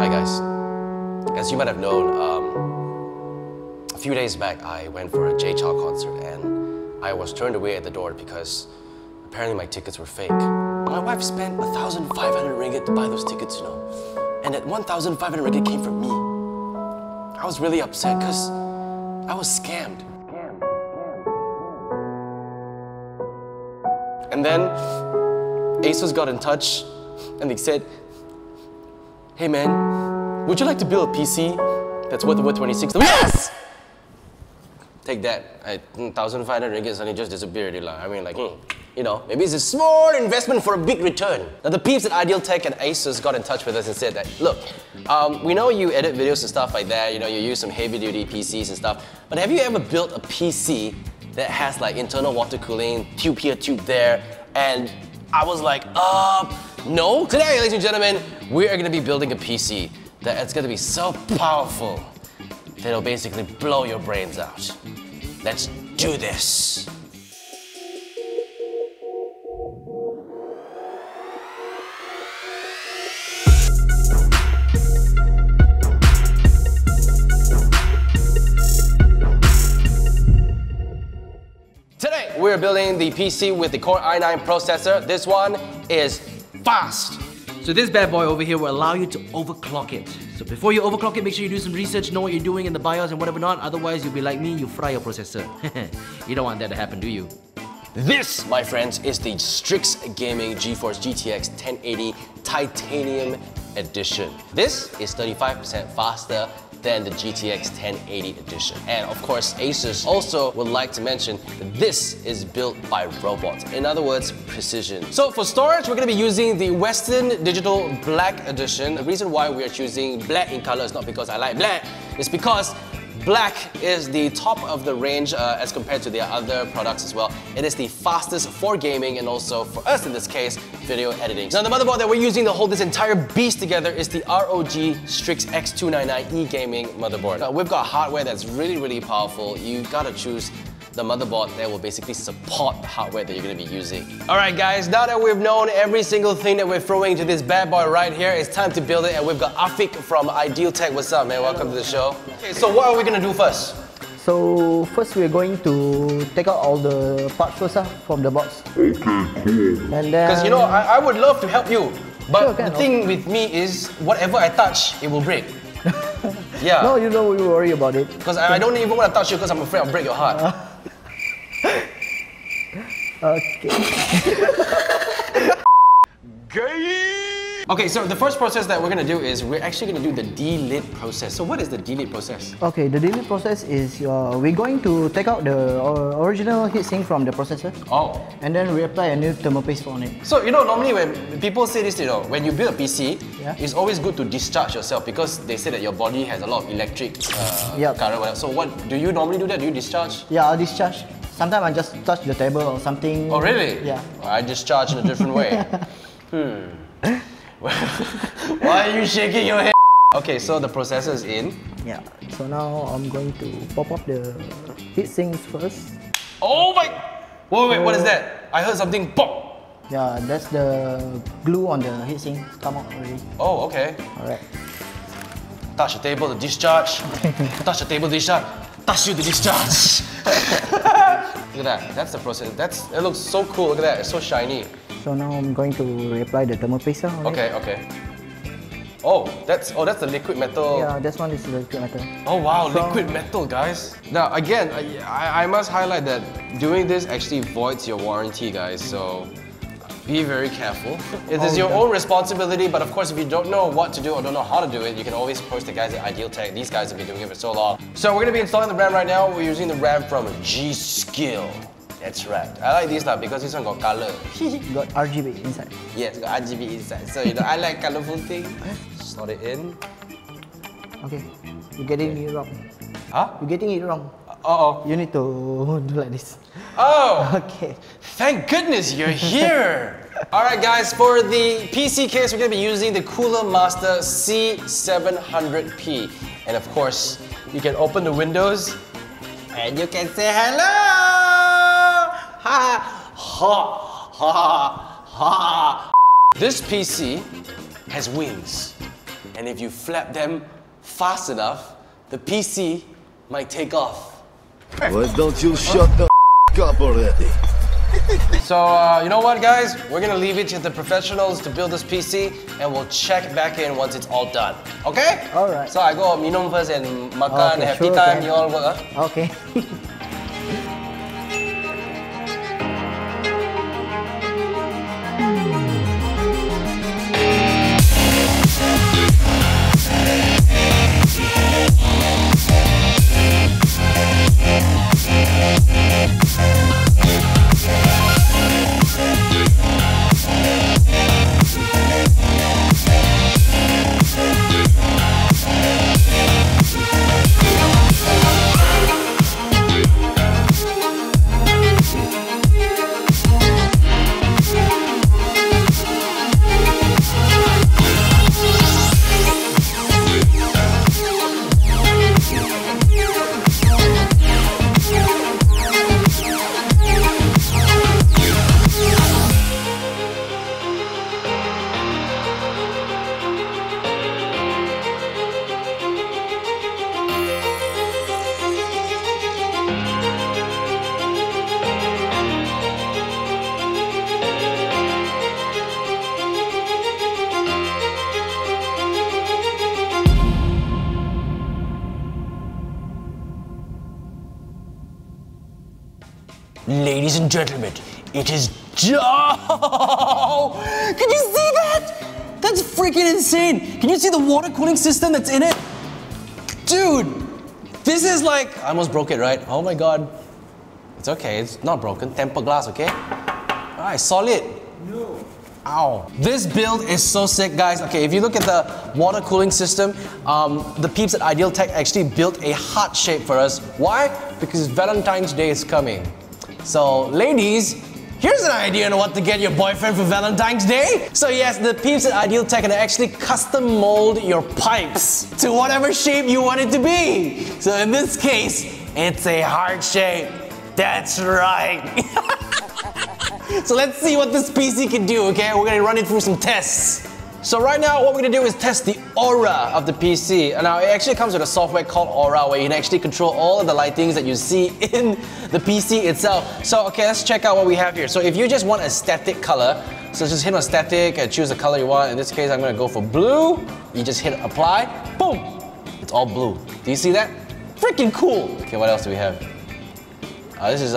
Hi guys, as you might have known, a few days back I went for a J-Chow concert and I was turned away at the door because apparently my tickets were fake. My wife spent 1,500 ringgit to buy those tickets, you know, and that 1,500 ringgit came from me. I was really upset because I was scammed. And then ASUS got in touch and they said, "Hey man, would you like to build a PC that's worth over 26? Yes! Take that. 1,500 ringgit suddenly just disappeared. I mean, like, you know, maybe it's a small investment for a big return. Now, the peeps at Ideal Tech and ASUS got in touch with us and said that, look, we know you edit videos and stuff like that, you know, you use some heavy-duty PCs and stuff, but have you ever built a PC that has like internal water cooling, tube here, tube there, and I was like, no. Today, ladies and gentlemen, we are gonna be building a PC that's gonna be so powerful that it'll basically blow your brains out. Let's do this. Today, we're building the PC with the Core i9 processor. This one is fast. So this bad boy over here will allow you to overclock it. So before you overclock it, make sure you do some research, know what you're doing in the BIOS and whatever not, otherwise you'll be like me, you fry your processor. You don't want that to happen, do you? This, my friends, is the Strix Gaming GeForce GTX 1080 Titanium Edition. This is 35% faster than the GTX 1080 edition. And of course, ASUS also would like to mention that this is built by robots. In other words, precision. So for storage, we're gonna be using the Western Digital Black Edition. The reason why we are choosing black in color is not because I like black, it's because black is the top of the range as compared to their other products as well. It is the fastest for gaming and also for us in this case, video editing. Now the motherboard that we're using to hold this entire beast together is the ROG Strix X299 e-gaming motherboard. Now we've got hardware that's really powerful. You gotta choose the motherboard that will basically support the hardware that you're gonna be using. Alright guys, now that we've known every single thing that we're throwing into this bad boy right here, it's time to build it, and we've got Afiq from Ideal Tech. What's up, man? Welcome to the show. Okay, so what are we gonna do first? So first we're going to take out all the parts first from the box. Okay, cool. And then... Because you know, I would love to help you, but sure, the thing with me is, whatever I touch, it will break. Yeah. No, you don't worry about it. Because I don't even want to touch you because I'm afraid I'll break your heart. Okay. Okay, so the first process that we're gonna do is we're actually gonna do the delete process. So what is the delete process? Okay, the delete process is we're going to take out the original heatsink from the processor. Oh. And then we apply a new thermal paste on it. So you know, normally when people say this, you know, when you build a PC, yeah, it's always good to discharge yourself because they say that your body has a lot of electric yep, current. Whatever. So what do you normally do? That do you discharge? Yeah, I'll discharge. Sometimes I just touch the table or something. Oh really? Yeah. I discharge in a different way. Why are you shaking your head? Okay, so the processor is in. Yeah. So now I'm going to pop up the heatsinks first. Oh my! Wait, what is that? I heard something pop! Yeah, that's the glue on the heatsink come out already. Oh, okay. Alright. Touch the table to discharge. Touch the table to discharge. Touch you to discharge. Look at that. That's the process. It looks so cool. Look at that. It's so shiny. So now I'm going to reapply the thermal paste on it. Okay. Oh, that's the liquid metal. Yeah, this one is the liquid metal. Oh wow, liquid metal, guys. Now again, I must highlight that doing this actually voids your warranty, guys. So be very careful. It is your own responsibility, but of course, if you don't know what to do or don't know how to do it, you can always approach the guys at Ideal Tech. These guys have been doing it for so long. So we're gonna be installing the RAM right now. We're using the RAM from G-Skill. That's right. I like this now because this one got color. Got RGB inside. Yes, got RGB inside. So you know, I like colorful things. Slot it in. Okay, you're getting it wrong. Huh? You're getting it wrong. Uh-oh. You need to do like this. Oh! Okay. Thank goodness you're here! Alright guys, for the PC case, we're going to be using the Cooler Master C700P. And of course, you can open the windows and you can say hello! Ha! Ha! Ha! Ha! This PC has wings. And if you flap them fast enough, the PC might take off. Well, don't you shut the up already. So, you know what, guys? We're gonna leave it to the professionals to build this PC, and we'll check back in once it's all done. Okay? Alright. So I go minum first and makan, have tea time, you all work, huh? Okay. Ladies and gentlemen, it is done! Can you see that? That's freaking insane! Can you see the water cooling system that's in it? Dude! This is like... I almost broke it, right? Oh my god. It's okay, it's not broken. Tempered glass, okay? Alright, solid. No. Ow. This build is so sick, guys. Okay, if you look at the water cooling system, the peeps at Ideal Tech actually built a heart shape for us. Why? Because Valentine's Day is coming. So, ladies, here's an idea on what to get your boyfriend for Valentine's Day. So yes, the peeps at Ideal Tech can actually custom mold your pipes to whatever shape you want it to be. So in this case, it's a heart shape. That's right. So let's see what this PC can do, okay? We're gonna run it through some tests. So right now, what we're gonna do is test the aura of the PC. And now it actually comes with a software called Aura, where you can actually control all of the lightings that you see in the PC itself. So okay, let's check out what we have here. So if you just want a static color, so just hit on static and choose the color you want. In this case, I'm gonna go for blue. You just hit apply, boom, it's all blue. Do you see that? Freaking cool. Okay, what else do we have? This is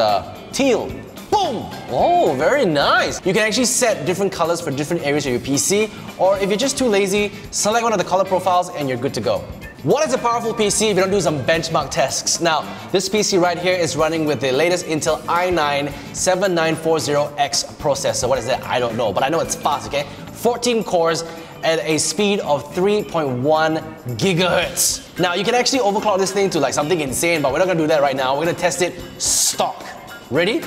teal. Boom! Oh, very nice. You can actually set different colors for different areas of your PC, or if you're just too lazy, select one of the color profiles and you're good to go. What is a powerful PC if you don't do some benchmark tests? Now, this PC right here is running with the latest Intel i9-7940X processor. What is that? I don't know, but I know it's fast, okay? 14 cores at a speed of 3.1 gigahertz. Now, you can actually overclock this thing to like something insane, but we're not gonna do that right now. We're gonna test it stock. Ready?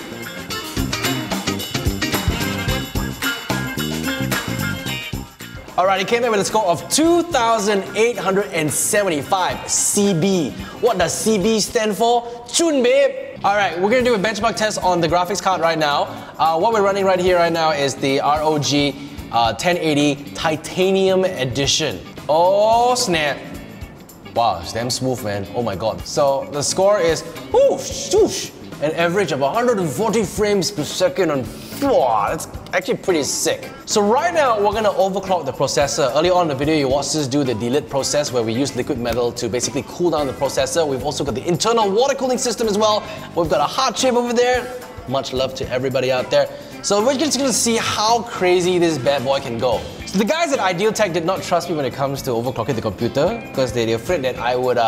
Alright, it came in with a score of 2,875 CB. What does CB stand for? Chun babe! Alright, we're gonna do a benchmark test on the graphics card right now. What we're running right here right now is the ROG 1080 Titanium Edition. Oh snap! Wow, it's damn smooth, man. Oh my god. So the score is an average of 140 frames per second on. Wow, that's actually pretty sick. So right now, we're gonna overclock the processor. Earlier on in the video, you watched us do the delit process where we use liquid metal to basically cool down the processor. We've also got the internal water cooling system as well. We've got a heart shape over there. Much love to everybody out there. So we're just gonna see how crazy this bad boy can go. So the guys at Ideal Tech did not trust me when it comes to overclocking the computer because they're afraid that I would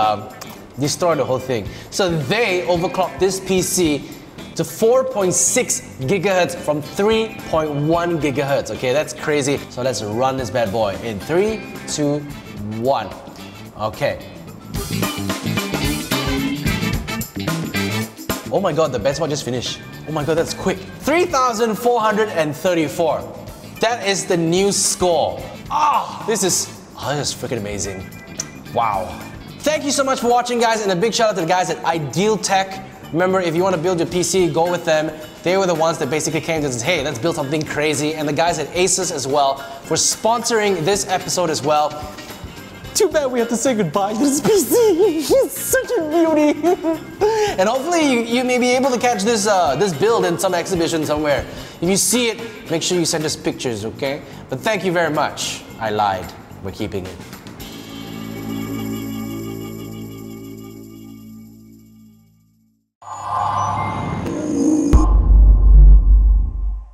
destroy the whole thing. So they overclocked this PC to 4.6 gigahertz from 3.1 gigahertz. Okay, that's crazy. So let's run this bad boy in 3, 2, 1. Okay. Oh my god, the benchmark just finished. Oh my god, that's quick. 3,434. That is the new score. This is freaking amazing. Wow. Thank you so much for watching, guys, and a big shout out to the guys at Ideal Tech. Remember, if you want to build your PC, go with them. They were the ones that basically came to us and said, hey, let's build something crazy. And the guys at Asus as well for sponsoring this episode as well. Too bad we have to say goodbye to this PC. It's such a beauty. And hopefully you may be able to catch this build in some exhibition somewhere. If you see it, make sure you send us pictures, okay? But thank you very much. I lied. We're keeping it.